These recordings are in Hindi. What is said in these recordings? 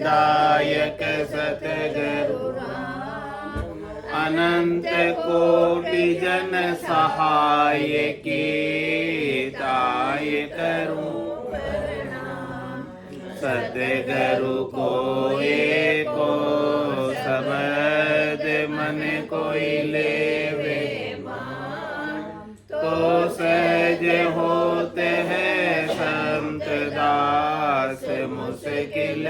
दायक सतगुरु अनंत कोटि जन सहाय की दाय करूं सतगुरु को एको शब्द मन कोई लेवे तो सहज होते हैं संत दास मुश्किल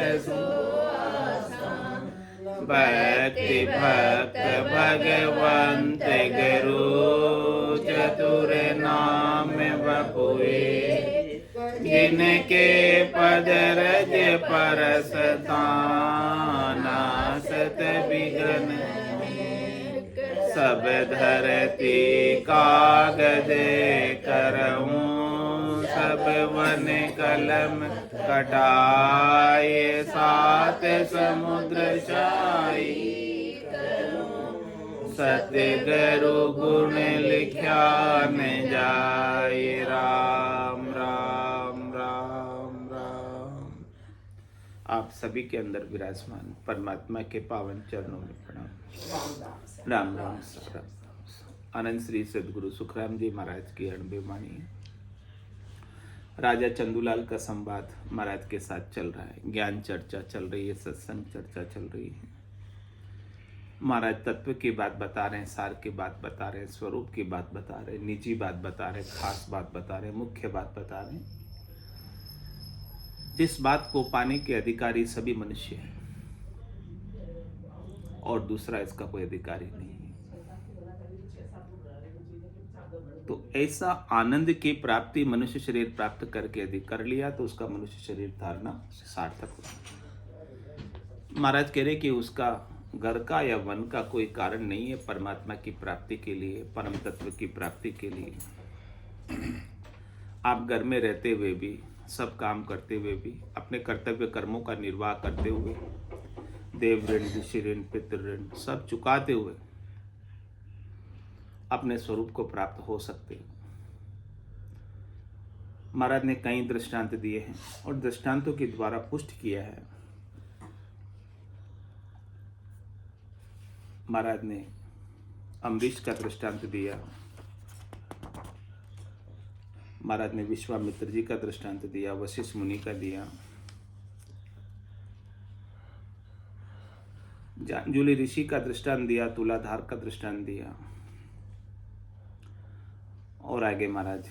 भक्ति भक्त भगवंत गुरु चतुर नाम बपुए जिनके पद रज परसता नासत विघ्न सब धरती कागज करऊं सब वन कलम कटाए सात समुद्र छाई सतगुरु गुण लिख्या न जाए। राम राम राम राम। आप सभी के अंदर विराजमान परमात्मा के पावन चरणों में प्रणाम। राम राम राम। आनंद श्री सदगुरु सुखराम जी महाराज की अणबे वाणी है। राजा चंदूलाल का संवाद महाराज के साथ चल रहा है। ज्ञान चर्चा चल रही है, सत्संग चर्चा चल रही है। महाराज तत्व की बात बता रहे हैं, सार की बात बता रहे हैं, स्वरूप की बात बता रहे हैं, निजी बात बता रहे हैं, खास बात बता रहे हैं, मुख्य बात बता रहे हैं। जिस बात को पाने के अधिकारी सभी मनुष्य हैं और दूसरा इसका कोई अधिकारी नहीं है। तो ऐसा आनंद की प्राप्ति मनुष्य शरीर प्राप्त करके यदि कर लिया तो उसका मनुष्य शरीर धारना सार्थक होगा। महाराज कह रहे कि उसका घर का या वन का कोई कारण नहीं है परमात्मा की प्राप्ति के लिए, परम तत्व की प्राप्ति के लिए। आप घर में रहते हुए भी, सब काम करते हुए भी, अपने कर्तव्य कर्मों का निर्वाह करते हुए, देव ऋण ऋषि ऋण पितृ ऋण सब चुकाते हुए अपने स्वरूप को प्राप्त हो सकते हैं। महाराज ने कई दृष्टांत दिए हैं और दृष्टांतों के द्वारा पुष्ट किया है। महाराज ने अम्बरीश का दृष्टांत दिया, महाराज ने विश्वामित्र जी का दृष्टांत दिया, वशिष्ठ मुनि का दिया, जांजूली ऋषि का दृष्टांत दिया, तुलाधार का दृष्टांत दिया और आगे महाराज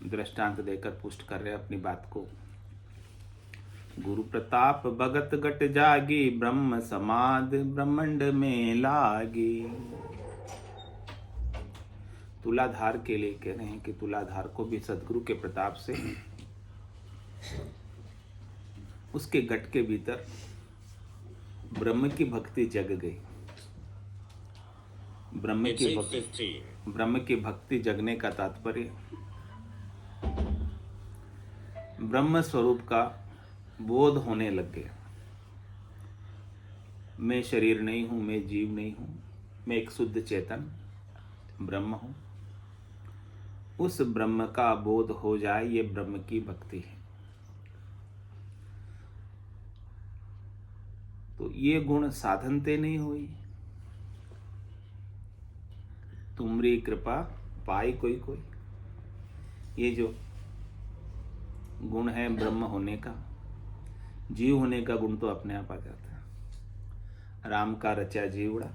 दृष्टांत देकर पुष्ट कर रहे अपनी बात को। गुरु प्रताप भगत गट जागी ब्रह्म समाद ब्रह्मांड में लागी। तुलाधार के लिए कह रहे हैं कि तुलाधार को भी सदगुरु के प्रताप से उसके गट के भीतर ब्रह्म की भक्ति जग गई। ब्रह्म की भक्ति जगने का तात्पर्य ब्रह्म स्वरूप का बोध होने लग गया। मैं शरीर नहीं हूं, मैं जीव नहीं हूं, मैं एक शुद्ध चेतन ब्रह्म हूं। उस ब्रह्म का बोध हो जाए, ये ब्रह्म की भक्ति है। तो ये गुण साधनते नहीं हुई, तुमरी कृपा पाई कोई कोई। ये जो गुण है ब्रह्म होने का, जीव होने का गुण तो अपने आप आ जाता है। राम का रचा जीवड़ा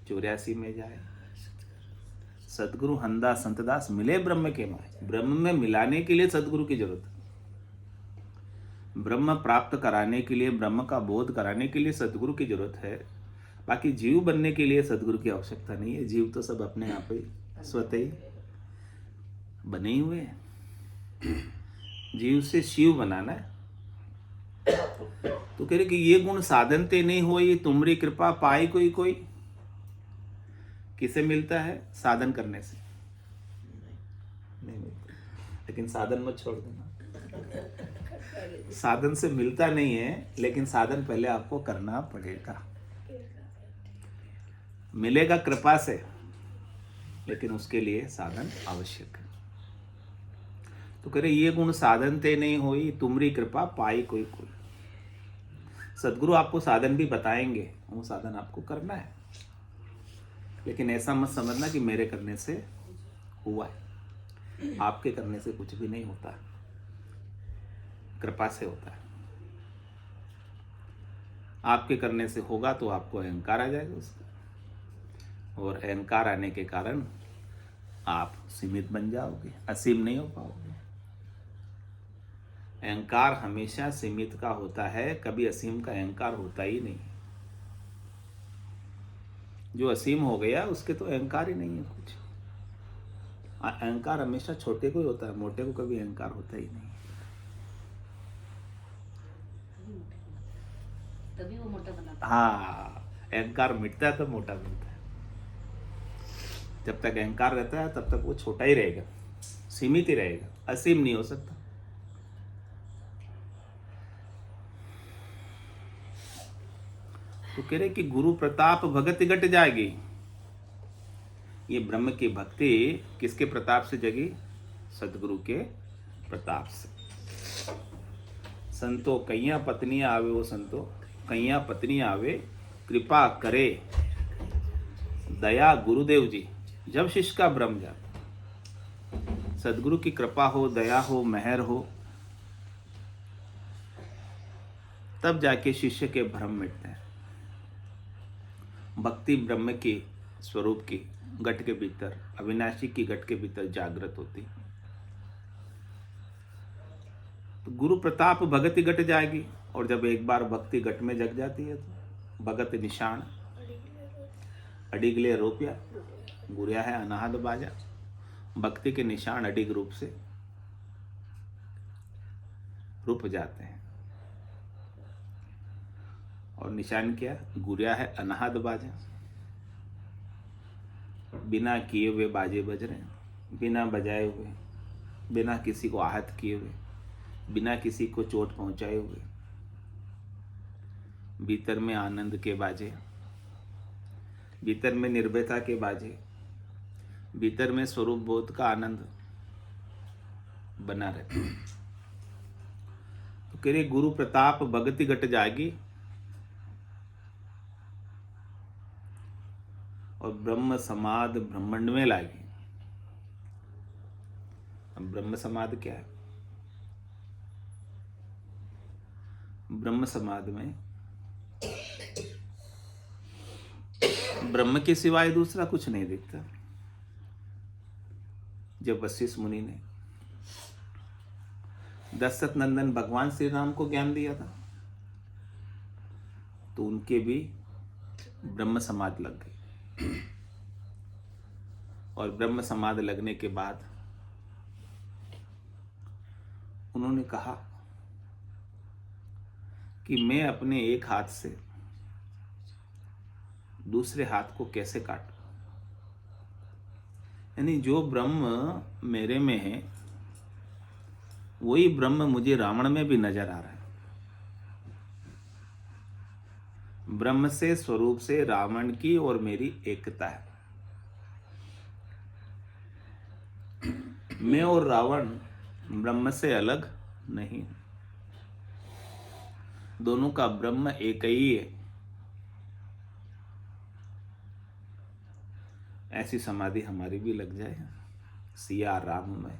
84 में जाए, सदगुरु हंदा संतदास मिले ब्रह्म के माय। ब्रह्म में मिलाने के लिए सदगुरु की जरूरत है। ब्रह्म प्राप्त कराने के लिए, ब्रह्म का बोध कराने के लिए सदगुरु की जरूरत है। बाकी जीव बनने के लिए सदगुरु की आवश्यकता नहीं है। जीव तो सब अपने आप ही स्वतः ही बने ही हुए हैं। जीव से शिव बनाना है। तो कह रहे कि ये गुण साधनते नहीं हो, ये तुमरी कृपा पाई कोई कोई। किसे मिलता है? साधन करने से नहीं मिलता, लेकिन साधन मत छोड़ देना। साधन से मिलता नहीं है, लेकिन साधन पहले आपको करना पड़ेगा। मिलेगा कृपा से, लेकिन उसके लिए साधन आवश्यक है। तो कह रहे ये गुण साधन ते नहीं होई, तुमरी कृपा पाई कोई कोई। सदगुरु आपको साधन भी बताएंगे, वो साधन आपको करना है, लेकिन ऐसा मत समझना कि मेरे करने से हुआ है। आपके करने से कुछ भी नहीं होता, कृपा से होता है। आपके करने से होगा तो आपको अहंकार आ जाएगा उसका, और अहंकार आने के कारण आप सीमित बन जाओगे, असीम नहीं हो पाओगे। अहंकार हमेशा सीमित का होता है, कभी असीम का अहंकार होता ही नहीं। जो असीम हो गया उसके तो अहंकार ही नहीं है कुछ। अहंकार हमेशा छोटे को ही होता है, मोटे को कभी अहंकार होता ही नहीं। तभी वो मोटा बनाता है। हाँ, अहंकार मिटता है तो मोटा बनता है। जब तक अहंकार रहता है तब तक वो छोटा ही रहेगा, सीमित ही रहेगा, असीम नहीं हो सकता। तो कह रहे कि गुरु प्रताप भगति घट जाएगी। ये ब्रह्म की भक्ति किसके प्रताप से जगी? सदगुरु के प्रताप से। संतो कैया पत्नियां आवे, वो संतो कैया पत्नियां आवे, कृपा करे दया गुरुदेव जी, जब शिष्य का भ्रम जाता। सदगुरु की कृपा हो, दया हो, मेहर हो, तब जाके शिष्य के भ्रम मिटते हैं। भक्ति ब्रह्म की स्वरूप की घट के भीतर, अविनाशी की घट के भीतर जागृत होती। तो गुरु प्रताप भगति घट जाएगी, और जब एक बार भक्ति घट में जग जाती है तो भगत निशान अडिगले रोपिया, गुरिया है अनाहद बाजा। भक्ति के निशान अडिग रूप से रुप जाते हैं, और निशान क्या? गुरिया है अनाहद बाजा। बिना किए हुए बाजे बज रहे हैं, बिना बजाए हुए, बिना किसी को आहत किए हुए, बिना किसी को चोट पहुंचाए हुए, भीतर में आनंद के बाजे, भीतर में निर्भयता के बाजे, भीतर में स्वरूप बोध का आनंद बना रहता है। तो कह रहे गुरु प्रताप भगति घट जाएगी, और ब्रह्म समाध ब्रह्मांड में लाएगी। अब ब्रह्म समाध क्या है? ब्रह्म समाध में ब्रह्म के सिवाय दूसरा कुछ नहीं दिखता। जब वशिष्ठ मुनि ने दशरथ नंदन भगवान श्री राम को ज्ञान दिया था, तो उनके भी ब्रह्म समाध लग गई। और ब्रह्म समाध लगने के बाद उन्होंने कहा कि मैं अपने एक हाथ से दूसरे हाथ को कैसे काटूं। यानी जो ब्रह्म मेरे में है वही ब्रह्म मुझे रावण में भी नजर आ रहा है। ब्रह्म से, स्वरूप से रावण की और मेरी एकता है। मैं और रावण ब्रह्म से अलग नहीं, दोनों का ब्रह्म एक ही है। ऐसी समाधि हमारी भी लग जाए। सिया राम में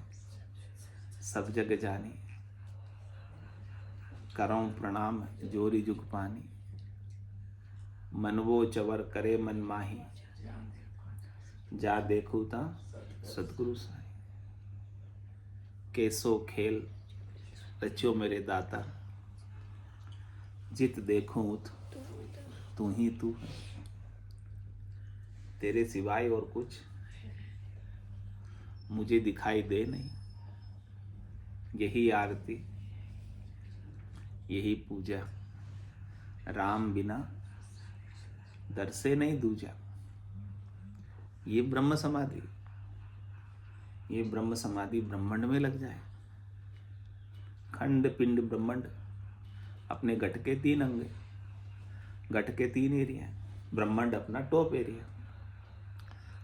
सब जग जानी, करऊं प्रणाम जोरी जुग पानी, मनवो चवर करे मन माही, जा देखू ता सतगुरु साई। कैसो खेल रचो मेरे दाता, जित देखूं तू ही तू है। तेरे सिवाय और कुछ मुझे दिखाई दे नहीं। यही आरती, यही पूजा, राम बिना दर से नहीं दूजा। ये ब्रह्म समाधि, ये ब्रह्म समाधि ब्रह्मांड में लग जाए। खंड पिंड ब्रह्मांड, अपने घट के 3 अंग, घट के 3 एरिया, ब्रह्मांड अपना टॉप एरिया,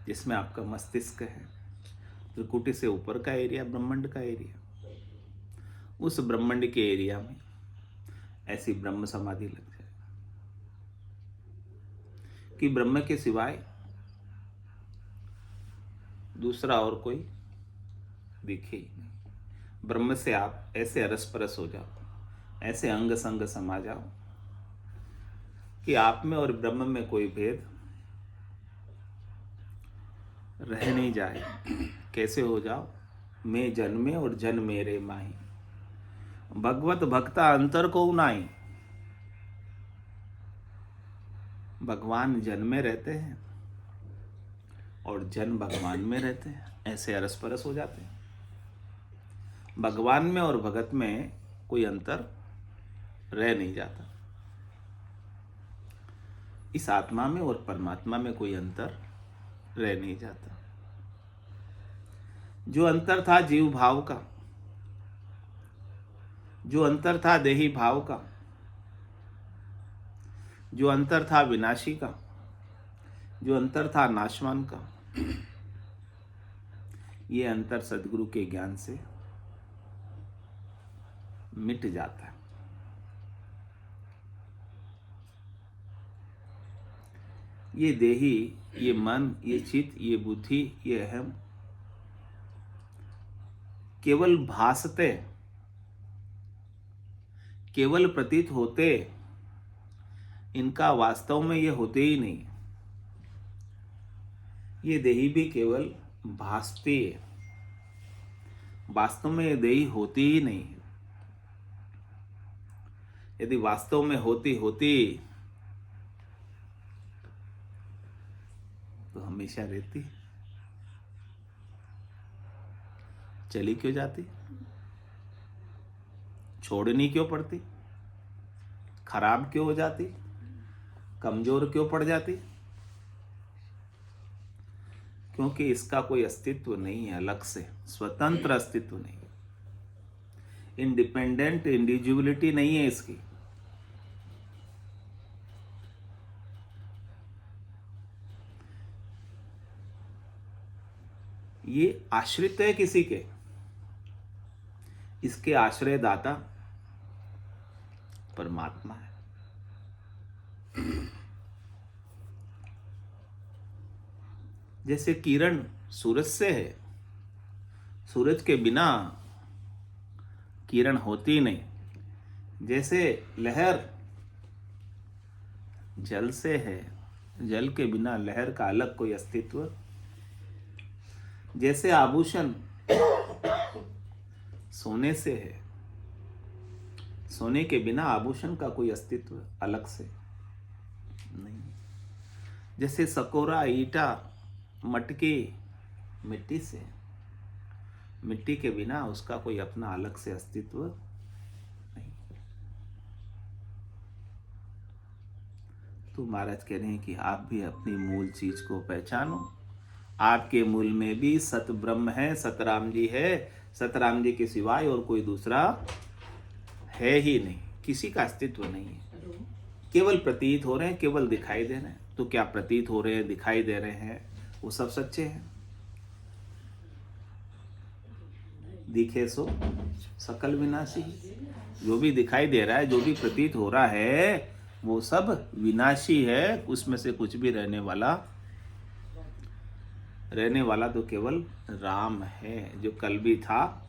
जिसमें आपका मस्तिष्क है। त्रिकुटी से ऊपर का एरिया ब्रह्मांड का एरिया। उस ब्रह्मांड के एरिया में ऐसी ब्रह्म समाधि लग जाए। कि ब्रह्म के सिवाय दूसरा और कोई दिखे ही नहीं। ब्रह्म से आप ऐसे अरस परस हो जाओ, ऐसे अंग संग समा जाओ कि आप में और ब्रह्म में कोई भेद रह नहीं जाए। कैसे हो जाओ? मैं जन्मे और जन मेरे माही, भगवत भक्ता अंतर को नाई। भगवान जन में रहते हैं और जन भगवान में रहते हैं, ऐसे अरस परस हो जाते हैं। भगवान में और भगत में कोई अंतर रह नहीं जाता। इस आत्मा में और परमात्मा में कोई अंतर रह नहीं जाता। जो अंतर था जीव भाव का, जो अंतर था देही भाव का, जो अंतर था विनाशी का, जो अंतर था नाशवान का, ये अंतर सद्गुरु के ज्ञान से मिट जाता है। ये देही, ये मन, ये चित्त, ये बुद्धि, ये अहम केवल भासते, केवल प्रतीत होते, इनका वास्तव में ये होते ही नहीं। ये देही भी केवल भासती है, वास्तव में ये देही होती ही नहीं। यदि वास्तव में होती तो हमेशा रहती, चली क्यों जाती? छोड़नी क्यों पड़ती? खराब क्यों हो जाती? कमजोर क्यों पड़ जाती? क्योंकि इसका कोई अस्तित्व नहीं है, अलग से स्वतंत्र अस्तित्व नहीं है, इंडिपेंडेंट इंडिविजुअलिटी नहीं है इसकी। ये आश्रित है किसी के, इसके आश्रय दाता परमात्मा है। जैसे किरण सूरज से है, सूरज के बिना किरण होती नहीं। जैसे लहर जल से है, जल के बिना लहर का अलग कोई अस्तित्व। जैसे आभूषण सोने से है, सोने के बिना आभूषण का कोई अस्तित्व अलग से नहीं। जैसे सकोरा, ईटा, मटकी मिट्टी से, मिट्टी के बिना उसका कोई अपना अलग से अस्तित्व नहीं। तो महाराज कह रहे हैं कि आप भी अपनी मूल चीज को पहचानो। आपके मूल में भी सत ब्रह्म है, सतराम जी है। सतराम जी के सिवाय और कोई दूसरा है ही नहीं, किसी का अस्तित्व नहीं है। केवल प्रतीत हो रहे हैं, केवल दिखाई दे रहे हैं। तो क्या प्रतीत हो रहे हैं, दिखाई दे रहे हैं, वो सब सच्चे हैं? दिखे सो सकल विनाशी। जो भी दिखाई दे रहा है, जो भी प्रतीत हो रहा है, वो सब विनाशी है। उसमें से कुछ भी रहने वाला तो केवल राम है, जो कल भी था।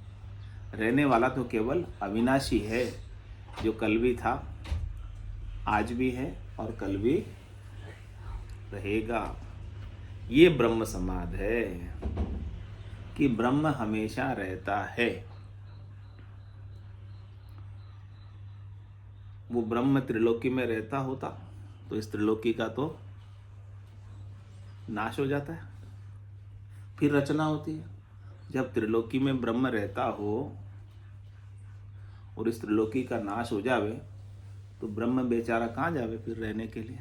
रहने वाला तो केवल अविनाशी है, जो कल भी था, आज भी है और कल भी रहेगा। ये ब्रह्म समाध है कि ब्रह्म हमेशा रहता है। वो ब्रह्म त्रिलोकी में रहता होता तो इस त्रिलोकी का तो नाश हो जाता है, फिर रचना होती है। जब त्रिलोकी में ब्रह्म रहता हो और इस त्रिलोकी का नाश हो जावे तो ब्रह्म बेचारा कहाँ जावे फिर रहने के लिए?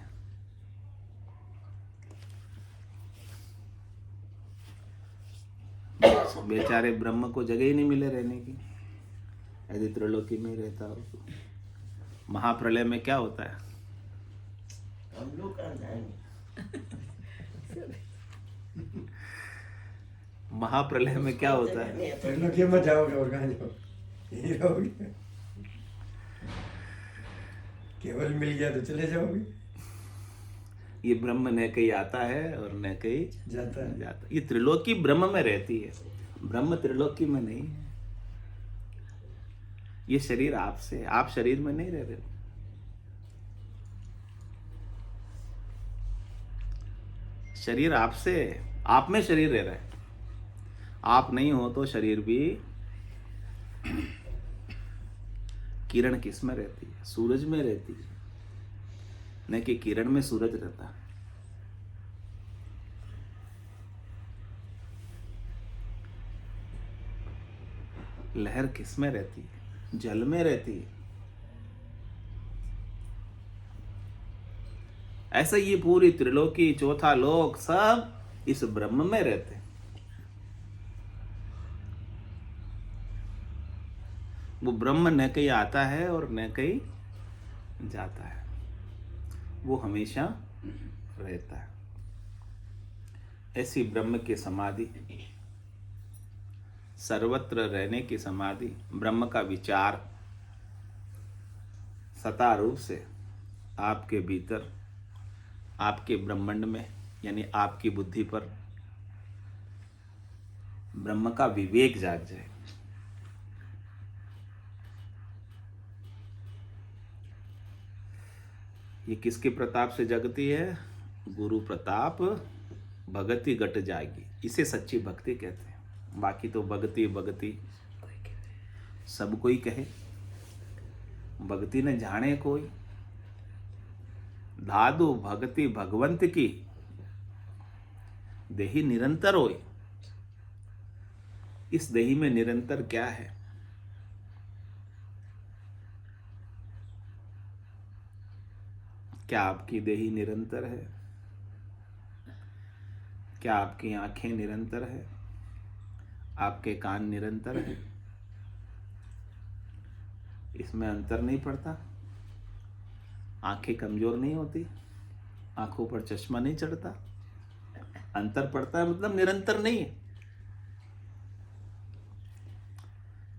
बेचारे ब्रह्म को जगह ही नहीं मिले रहने की, यदि त्रिलोकी में रहता हो तो। महाप्रलय में क्या होता है? हम लोग कहाँ जाएंगे? महाप्रलय में क्या होता है? त्रिलोकी में जाओगे और कहाँ जाओगे? यही रहोगे। केवल मिल गया तो चले जाओगे। ये ब्रह्म न कहीं आता है और न कहीं जाता है। जाता। ये त्रिलोकी ब्रह्म में रहती है, ब्रह्म त्रिलोकी में नहीं है। ये शरीर आपसे, आप शरीर में नहीं रह रहे हो। शरीर आपसे, आप में शरीर रह रहा है। आप नहीं हो तो शरीर भी। किरण किस में रहती है? सूरज में रहती है, न कि किरण में सूरज रहता है। लहर किस में रहती है? जल में रहती है। ऐसा ये पूरी त्रिलोकी, चौथा लोक, सब इस ब्रह्म में रहते हैं। वो ब्रह्म न कहीं आता है और न कहीं जाता है, वो हमेशा रहता है। ऐसी ब्रह्म की समाधि, सर्वत्र रहने की समाधि, ब्रह्म का विचार सता रूप से आपके भीतर, आपके ब्रह्मांड में, यानी आपकी बुद्धि पर ब्रह्म का विवेक जाग जाए। ये किसके प्रताप से जगती है? गुरु प्रताप भगति घट जाएगी। इसे सच्ची भक्ति कहते हैं। बाकी तो भक्ति भक्ति सब कोई कहे, भक्ति न जाने कोई। धादु भक्ति भगवंत की, देही निरंतर होय। इस देही में निरंतर क्या है? क्या आपकी देही निरंतर है? क्या आपकी आंखें निरंतर है? आपके कान निरंतर है? इसमें अंतर नहीं पड़ता? आंखें कमजोर नहीं होती? आंखों पर चश्मा नहीं चढ़ता? अंतर पड़ता है, मतलब निरंतर नहीं है।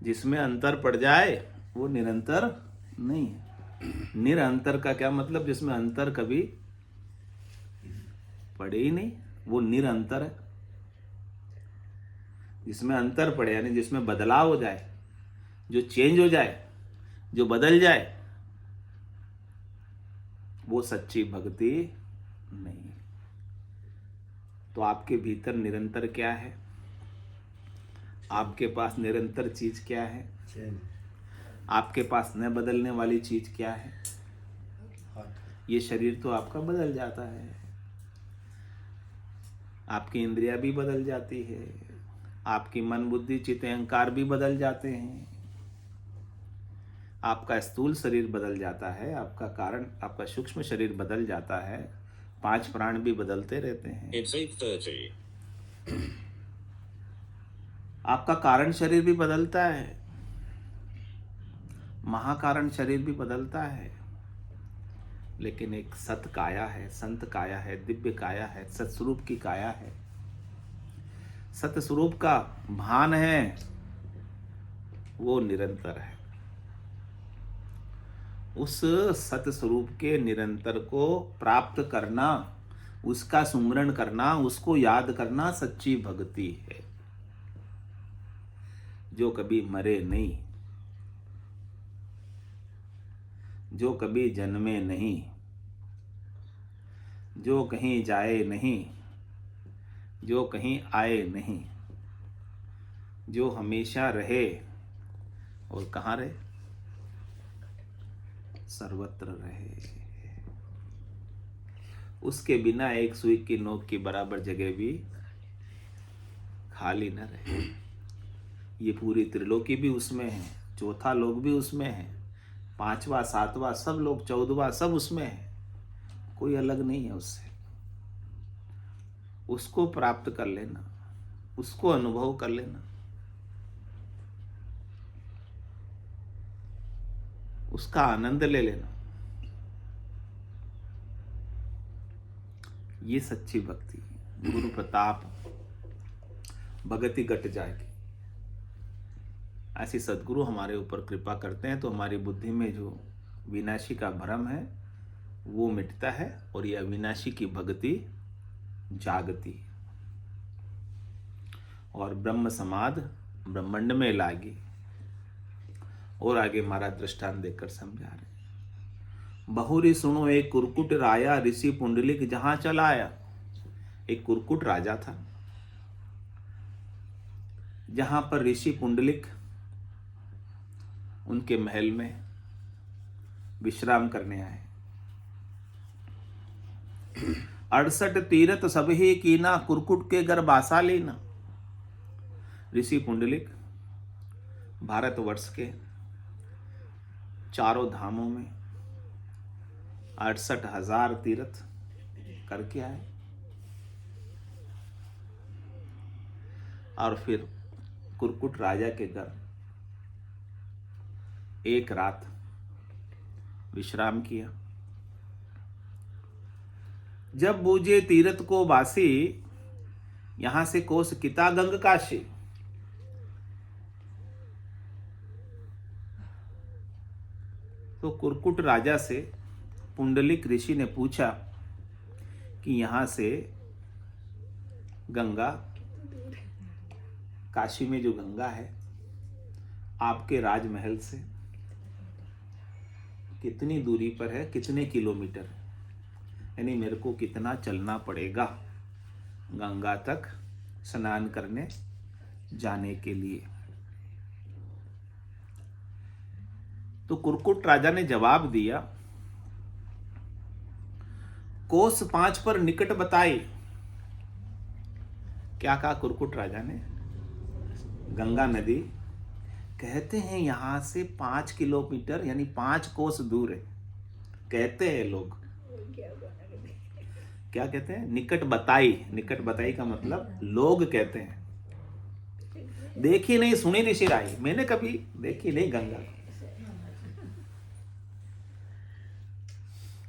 जिसमें अंतर पड़ जाए वो निरंतर नहीं है। निरंतर का क्या मतलब? जिसमें अंतर कभी पड़े ही नहीं, वो निरंतर है। जिसमें अंतर पड़े, यानी जिसमें बदलाव हो जाए, जो चेंज हो जाए, जो बदल जाए, वो सच्ची भक्ति नहीं है। तो आपके भीतर निरंतर क्या है? आपके पास निरंतर चीज क्या है? चैन। आपके पास न बदलने वाली चीज क्या है? ये शरीर तो आपका बदल जाता है, आपकी इंद्रियां भी बदल जाती है, आपकी मन बुद्धि चित्त अहंकार भी बदल जाते हैं, आपका स्थूल शरीर बदल जाता है, आपका कारण, आपका सूक्ष्म शरीर बदल जाता है, 5 प्राण भी बदलते रहते हैं। It's 8:30. आपका कारण शरीर भी बदलता है, महाकारण शरीर भी बदलता है, लेकिन एक सत काया है, संत काया है, दिव्य काया है, सत्स्वरूप की काया है, सतस्वरूप का भान है, वो निरंतर है। उस सतस्वरूप के निरंतर को प्राप्त करना, उसका सुमरण करना, उसको याद करना सच्ची भक्ति है। जो कभी मरे नहीं, जो कभी जन्मे नहीं, जो कहीं जाए नहीं, जो कहीं आए नहीं, जो हमेशा रहे, और कहाँ रहे? सर्वत्र रहे। उसके बिना एक सुई की नोक की बराबर जगह भी खाली न रहे। ये पूरी त्रिलोकी भी उसमें है, चौथा लोक भी उसमें है, 5वां 7वां सब लोग, 14वां सब उसमें है, कोई अलग नहीं है उससे। उसको प्राप्त कर लेना, उसको अनुभव कर लेना, उसका आनंद ले लेना, ये सच्ची भक्ति है। गुरु प्रताप भगति घट जाएगी। ऐसी सदगुरु हमारे ऊपर कृपा करते हैं तो हमारी बुद्धि में जो विनाशी का भ्रम है वो मिटता है और ये अविनाशी की भक्ति जागती और ब्रह्म समाध ब्रह्मांड में लागी। और आगे महाराज दृष्टांत देकर समझा रहे, बहुरी सुनो एक कुरकुट राया ऋषि पुंडलिक जहां चला आया। एक कुरकुट राजा था जहां पर ऋषि पुंडलिक उनके महल में विश्राम करने आए। 68 तीरथ सबही कीना कुरकुट के घर बासा लेना। ऋषि पुंडलिक भारतवर्ष के चारों धामों में 68,000 तीर्थ करके आए और फिर कुरकुट राजा के घर एक रात विश्राम किया। जब बूझे तीर्थ को बासी, यहां से कोस किता गंग काशी। तो कुरकुट राजा से पुंडलिक ऋषि ने पूछा कि यहां से गंगा, काशी में जो गंगा है, आपके राजमहल से कितनी दूरी पर है, कितने किलोमीटर, यानी मेरे को कितना चलना पड़ेगा गंगा तक स्नान करने जाने के लिए। तो कुरकुट राजा ने जवाब दिया, कोस 5 पर निकट बताई। क्या कहा कुरकुट राजा ने? गंगा नदी कहते हैं यहां से 5 किलोमीटर यानी 5 कोस दूर है, कहते हैं लोग। क्या कहते हैं? निकट बताई। निकट बताई का मतलब लोग कहते हैं। देखी नहीं सुनी ऋषि राय, मैंने कभी देखी नहीं गंगा,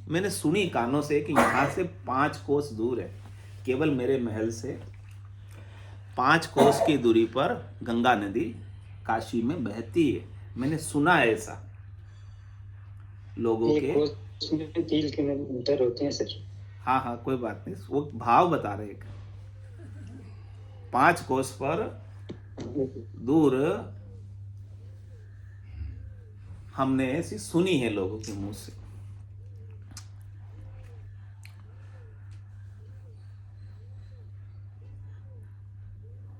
मैंने सुनी कानों से कि यहां से 5 कोस दूर है। केवल मेरे महल से 5 कोस की दूरी पर गंगा नदी काशी में बहती है, मैंने सुना है ऐसा लोगों के। 3 किलोमीटर होते हैं सर। हाँ हाँ, कोई बात नहीं, वो भाव बता रहे हैं। 5 कोस पर दूर हमने ऐसी सुनी है लोगों के मुंह से।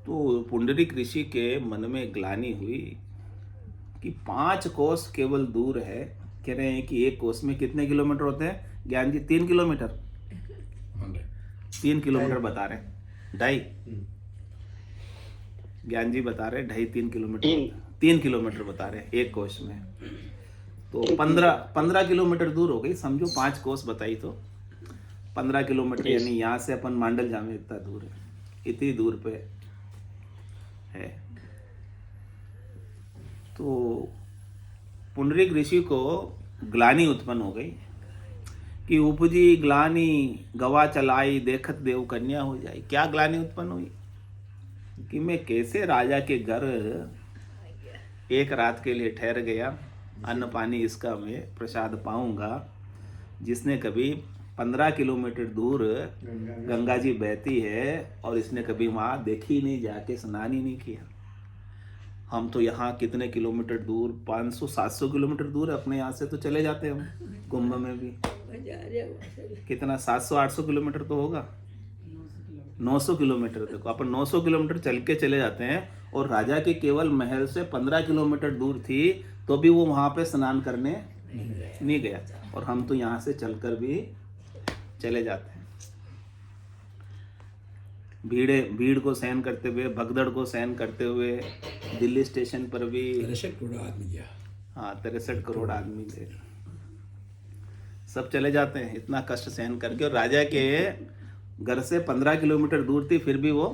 तो पुंडरीक ऋषि के मन में ग्लानि हुई कि 5 कोस केवल दूर है। कह रहे हैं कि एक कोस में कितने किलोमीटर होते हैं ज्ञान जी? 3 किलोमीटर। 3 किलोमीटर बता रहे हैं, 2.5। ज्ञान जी बता रहे 2.5-3 किलोमीटर। 3 किलोमीटर बता रहे हैं एक कोस में। तो 15 किलोमीटर दूर हो गई, समझो 5 कोस बताई तो 15 किलोमीटर, यानी यहाँ से अपन मांडल जामे इतना दूर है, इतनी दूर पे है। तो पुंडरीक ऋषि को ग्लानि उत्पन्न हो गई कि उपजी ग्लानि गवा चलाई देखत देव कन्या हो जाए। क्या ग्लानि उत्पन्न हुई कि मैं कैसे राजा के घर एक रात के लिए ठहर गया, अन्न पानी इसका मैं प्रसाद पाऊंगा, जिसने कभी 15 किलोमीटर दूर गंगा जी बहती है और इसने कभी वहाँ देखी नहीं, जाके स्नान ही नहीं किया। हम तो यहाँ कितने किलोमीटर दूर, 500-700 किलोमीटर दूर है अपने यहाँ से, तो चले जाते हैं हम कुंभ में भी। कितना 700-800 किलोमीटर तो होगा, 900 किलोमीटर। देखो अपन 900 किलोमीटर चल के चले जाते हैं, और राजा के केवल महल से 15 किलोमीटर दूर थी तो भी वो वहाँ पे स्नान करने नहीं गया, और हम तो यहाँ से चलकर भी चले जाते हैं। भीड़ को सहन करते हुए, भगदड़ को सहन करते हुए दिल्ली स्टेशन पर भी 63 करोड़ आदमी गया। हाँ, 63 करोड़ आदमी थे, सब चले जाते हैं इतना कष्ट सहन करके। और राजा के घर से 15 किलोमीटर दूर थी, फिर भी वो,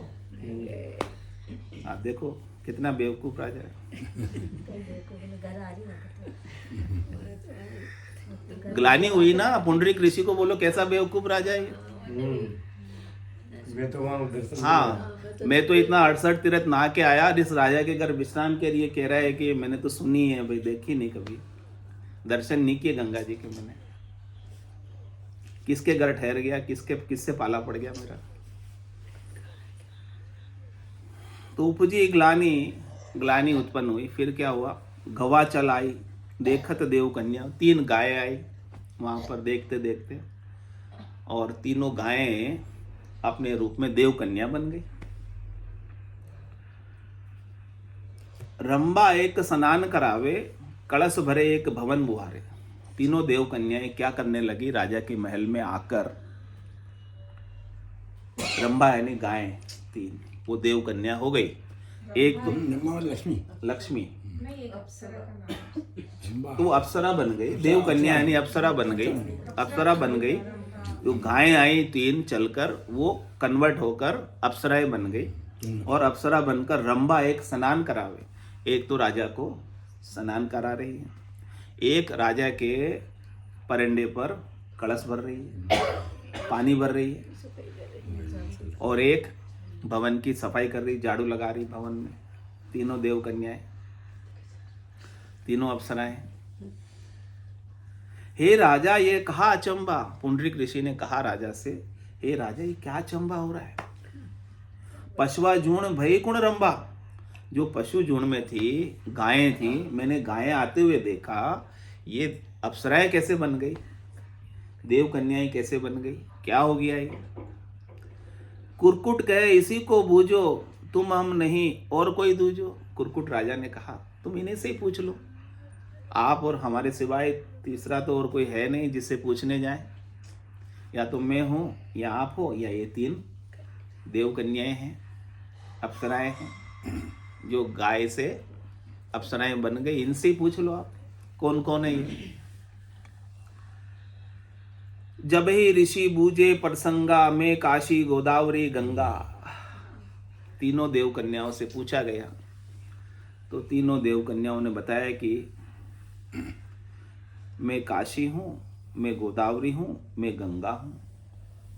आप देखो कितना बेवकूफ राजा है। ग्लानि हुई ना पुंडरीक ऋषि को, बोलो कैसा बेवकूफ राजा है। मैं तो वहाँ दर्शन, हाँ, मैं तो इतना 68 तीर्थ नहा के आया, इस राजा के घर विश्राम के लिए कह रहा है कि मैंने तो सुनी है भाई, देखी नहीं, कभी दर्शन नहीं किए गंगा जी के मैंने। किसके घर ठहर गया, किससे पाला पड़ गया मेरा। तो उपजी ग्लानी उत्पन्न हुई। फिर क्या हुआ, गवा चल आई देखत देव कन्या, 3 गाय आई वहां पर देखते देखते, और तीनों गायें अपने रूप में देव कन्या बन गई। रंबा एक स्नान करावे, कलश भरे एक भवन बुहारे। तीनों देव कन्याएं क्या करने लगी, राजा के महल में आकर, रंबा यानी गाय 3, वो देव कन्या हो गई। एक तो लक्ष्मी, तो अप्सरा बन गई, देव कन्या यानी अप्सरा बन गई। अप्सरा बन गई, जो गायें आई 3 चलकर, वो कन्वर्ट होकर अप्सराएं बन गई। और अप्सरा बनकर रंबा एक स्नान करावे, एक तो राजा को स्नान करा रही है, एक राजा के परंडे पर कलश भर रही है, पानी भर रही है, और एक भवन की सफाई कर रही, झाड़ू लगा रही भवन में। तीनों देव कन्याएं, तीनों अप्सराएं। हे राजा, ये कहा अचंबा। पुंडरीक ऋषि ने कहा राजा से, हे राजा, ये क्या अचंबा हो रहा है। पशवा जूण भई कुण रंबा, जो पशु झुंड में थी, गायें थी, मैंने गायें आते हुए देखा, ये अप्सराएं कैसे बन गई, देव कन्याएं कैसे बन गई, क्या हो गया ये। कुरकुट कहे इसी को बूझो, तुम हम नहीं और कोई दूजो। कुरकुट राजा ने कहा, तुम इन्हीं से ही पूछ लो, आप और हमारे सिवाय तीसरा तो और कोई है नहीं जिससे पूछने जाए। या तो मैं हूं, या आप हो, या ये 3 देव कन्याएं हैं, अप्सराएं हैं, जो गाय से अप्सराएं बन गई। इनसे ही पूछ लो आप कौन कौन है ये। जब ही ऋषि बूझे प्रसंगा, में काशी गोदावरी गंगा। तीनों देव कन्याओं से पूछा गया, तो तीनों देव कन्याओं ने बताया कि मैं काशी हूं, मैं गोदावरी हूं, मैं गंगा हूं।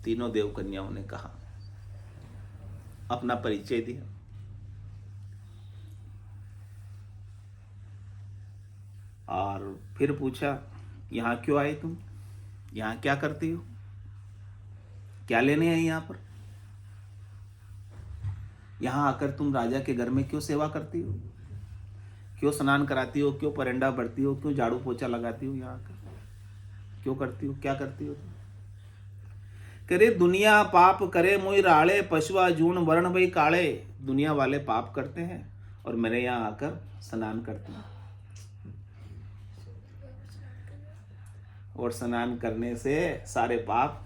तीनों देव कन्याओं ने कहा, अपना परिचय दिया। और फिर पूछा, यहाँ क्यों आए तुम, यहाँ क्या करती हो, क्या लेने आई यहाँ पर, यहाँ आकर तुम राजा के घर में क्यों सेवा करती हो, क्यों स्नान कराती हो, क्यों परंडा भरती हो, क्यों झाड़ू पोछा लगाती हो, यहाँ आकर क्यों करती हो, क्या करती हो तुम। करे दुनिया पाप करे मोई राले, पशुआ जून वर्ण भई काले। दुनिया वाले पाप करते हैं और मेरे यहाँ आकर स्नान करते हैं, और स्नान करने से सारे पाप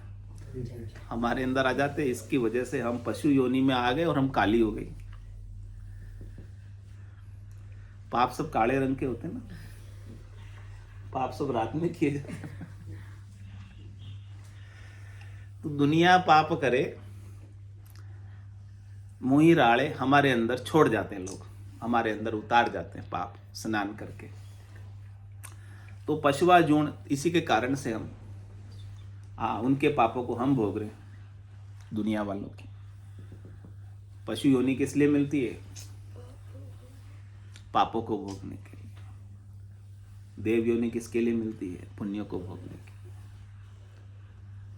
हमारे अंदर आ जाते। इसकी वजह से हम पशु योनि में आ गए और हम काली हो गई। पाप सब काले रंग के होते ना, पाप सब रात में किए जाते हैं। तो दुनिया पाप करे मुही राड़े, हमारे अंदर छोड़ जाते हैं लोग, हमारे अंदर उतार जाते हैं पाप स्नान करके। तो पशुआ जूण, इसी के कारण से हम उनके पापों को हम भोग रहे हैं, दुनिया वालों की। पशु योनि किस लिए मिलती है, पापों को भोगने के लिए। देव योनि किसके लिए मिलती है, पुण्यों को भोगने के लिए।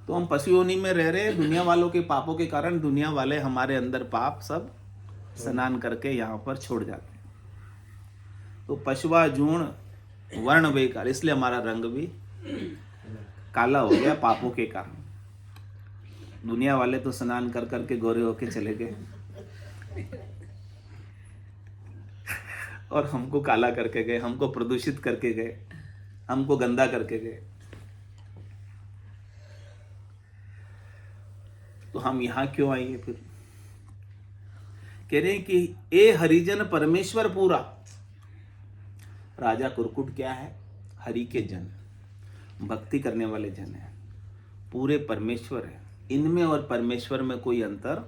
तो हम पशु योनि में रह रहे हैं, दुनिया वालों के पापों के कारण दुनिया वाले हमारे अंदर पाप सब स्नान करके यहाँ पर छोड़ जाते हैं। तो पशुआ जूण वर्ण बेकार, इसलिए हमारा रंग भी काला हो गया पापों के कारण। दुनिया वाले तो स्नान कर करके गोरे होके चले गए और हमको काला करके गए, हमको प्रदूषित करके गए, हमको गंदा करके गए। तो हम यहां क्यों आएंगे फिर। कह रहे हैं कि ए हरिजन परमेश्वर पूरा। राजा कुरकुट क्या है, हरि के जन, भक्ति करने वाले जन है, पूरे परमेश्वर है। इनमें और परमेश्वर में कोई अंतर,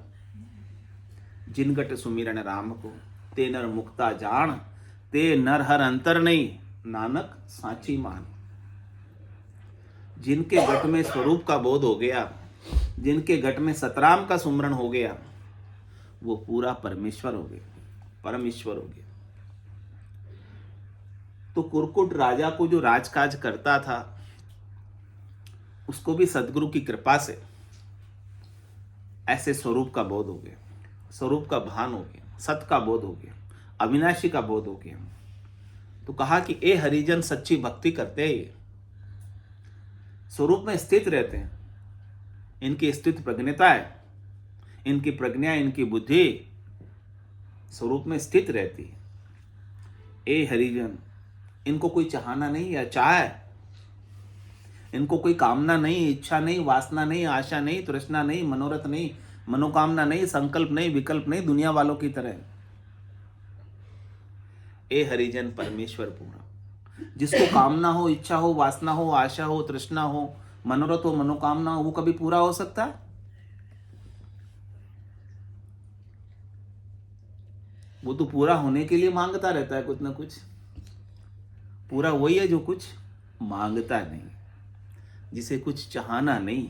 जिनगट सुमिरन राम को ते नर मुक्ता जान, ते नर हर अंतर नहीं नानक साची मान। जिनके घट में स्वरूप का बोध हो गया, जिनके घट में सतराम का सुमरण हो गया, वो पूरा परमेश्वर हो गया, परमेश्वर हो गया। तो कुरकुट राजा को जो राजकाज करता था, उसको भी सदगुरु की कृपा से ऐसे स्वरूप का बोध हो गया, स्वरूप का भान हो गया, सत का बोध हो गया, अविनाशी का बोध हो गया। तो कहा कि ए हरिजन सच्ची भक्ति करते हैं, ये स्वरूप में स्थित रहते हैं, इनकी स्थित प्रज्ञता है, इनकी प्रज्ञा, इनकी बुद्धि स्वरूप में स्थित रहती है। ए हरिजन, इनको कोई चाहना नहीं या चाह, इनको कोई कामना नहीं, इच्छा नहीं, वासना नहीं, आशा नहीं, तृष्णा नहीं, मनोरथ नहीं, मनोकामना नहीं, संकल्प नहीं, विकल्प नहीं, दुनिया वालों की तरह। ए हरिजन परमेश्वर पूरा। जिसको कामना हो, इच्छा हो, वासना हो, आशा हो, तृष्णा हो, मनोरथ हो, मनोकामना हो, वो कभी पूरा हो सकता है? वो तो पूरा होने के लिए मांगता रहता है कुछ ना कुछ। पूरा वही है जो कुछ मांगता नहीं, जिसे कुछ चाहना नहीं।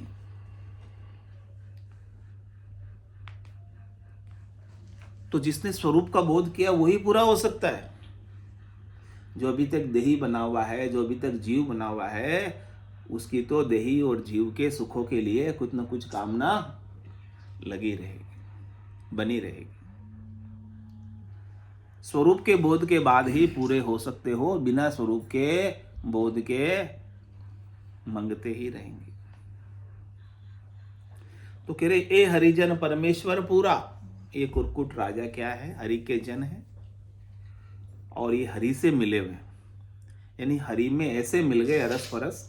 तो जिसने स्वरूप का बोध किया वही पूरा हो सकता है। जो अभी तक देही बना हुआ है, जो अभी तक जीव बना हुआ है, उसकी तो देही और जीव के सुखों के लिए कुछ न कुछ कामना लगी रहेगी, बनी रहेगी। स्वरूप के बोध के बाद ही पूरे हो सकते हो, बिना स्वरूप के बोध के मंगते ही रहेंगे। तो कह रहे ए हरिजन परमेश्वर पूरा। ये कुरकुट राजा क्या है? हरि के जन है, और ये हरि से मिले हुए, यानी हरि में ऐसे मिल गए अरस परस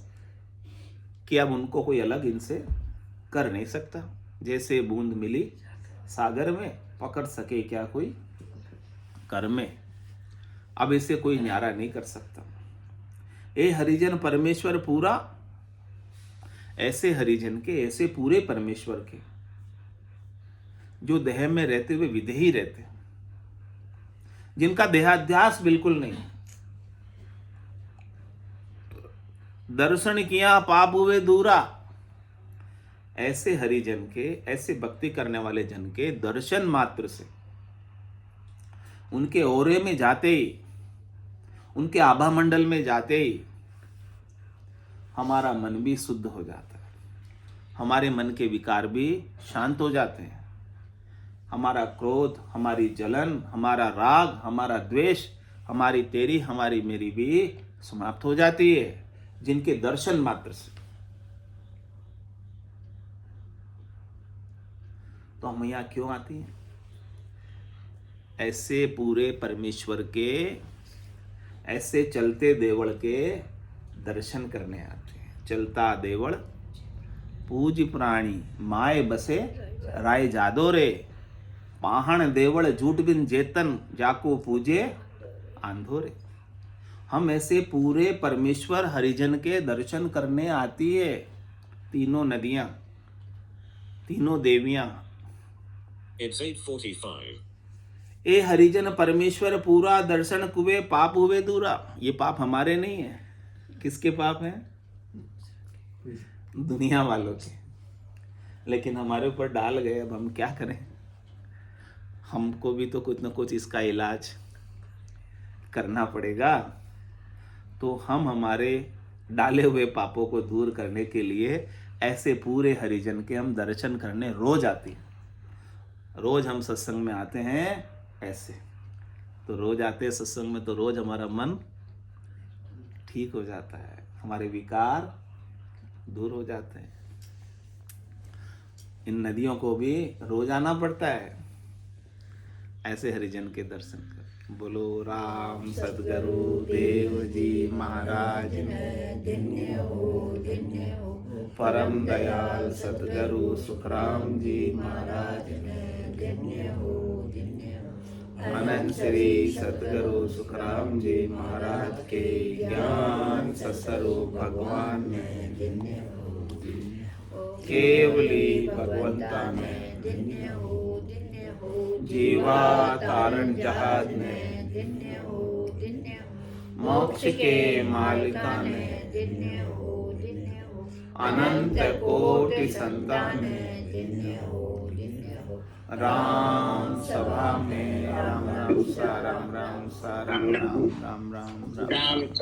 कि अब उनको कोई अलग इनसे कर नहीं सकता। जैसे बूंद मिली सागर में, पकड़ सके क्या कोई कर में, अब इसे कोई न्यारा नहीं कर सकता। ए हरिजन परमेश्वर पूरा। ऐसे हरिजन के, ऐसे पूरे परमेश्वर के जो देह में रहते हुए विदेही रहते, जिनका देहाध्यास बिल्कुल नहीं, दर्शन किया पाप हुए दूरा। ऐसे हरिजन के, ऐसे भक्ति करने वाले जन के दर्शन मात्र से, उनके ओरे में जाते ही, उनके आभा मंडल में जाते ही हमारा मन भी शुद्ध हो जाता है, हमारे मन के विकार भी शांत हो जाते हैं। हमारा क्रोध, हमारी जलन, हमारा राग, हमारा द्वेष, हमारी तेरी, हमारी मेरी भी समाप्त हो जाती है, जिनके दर्शन मात्र से। तो हम यहाँ क्यों आती हैं? ऐसे पूरे परमेश्वर के, ऐसे चलते देवल के दर्शन करने आते हैं। चलता देवल पूज प्राणी, माए बसे राय जादो रे। पाहण देवल झूठ बिन जेतन, जाको पूजे आंधोरे। हम ऐसे पूरे परमेश्वर हरिजन के दर्शन करने आती है। तीनों नदियां, तीनों देवियां। It's 8:45. ए हरिजन परमेश्वर पूरा, दर्शन कुए पाप हुए दूरा। ये पाप हमारे नहीं है। किसके पाप हैं? दुनिया वालों के। लेकिन हमारे ऊपर डाल गए, अब हम क्या करें? हमको भी तो कुछ न कुछ इसका इलाज करना पड़ेगा। तो हम हमारे डाले हुए पापों को दूर करने के लिए ऐसे पूरे हरिजन के हम दर्शन करने रोज आते हैं। रोज हम सत्संग में आते हैं ऐसे, तो रोज आते हैं सत्संग में, तो रोज हमारा मन ठीक हो जाता है, हमारे विकार दूर हो जाते हैं। इन नदियों को भी रोज आना पड़ता है ऐसे हरिजन के दर्शन कर। बोलो राम सद्गुरु देव जी महाराज धन्य हो परम दयाल सद्गुरु सुखराम जी महाराज धन्य हो अनंत श्री सद्गुरु सुखराम जी महाराज के ज्ञान सत्स्वरूप भगवान में केवली भगवंता में जीवा तारण जहाज में मोक्ष के मालिका में अनंत कोटि संतान में राम सभा में राम राम सा राम राम सा राम राम राम राम राम।